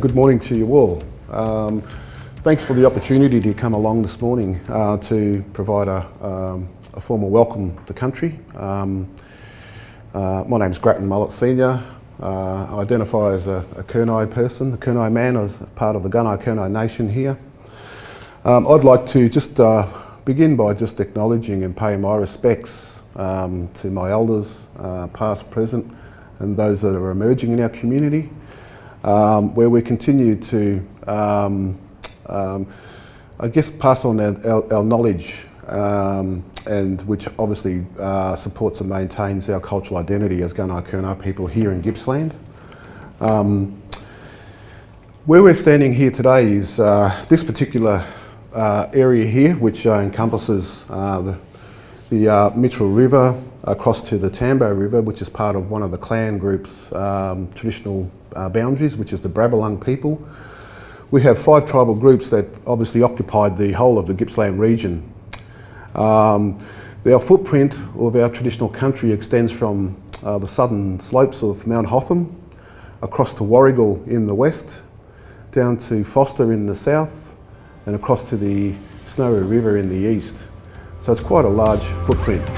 Good morning to you all. Thanks for the opportunity to come along this morning to provide a formal welcome to country. My name's Grattan, Mullet Senior. I identify as a Kyneton person, a Kyneton man, as part of the Kyneton Nation here. I'd like to just begin by just acknowledging and paying my respects to my elders, past, present, and those that are emerging in our community, where we continue to, I guess, pass on our knowledge, and which obviously supports and maintains our cultural identity as Kyneton people here in Gippsland. Where we're standing here today is this particular area here, which encompasses the Mitchell River across to the Tambo River, which is part of one of the clan groups' traditional boundaries, which is the Brabalung people. We have 5 tribal groups that obviously occupied the whole of the Gippsland region. Our footprint of our traditional country extends from the southern slopes of Mount Hotham across to Warrigal in the west, down to Foster in the south, and across to the Snowy River in the east. So it's quite a large footprint.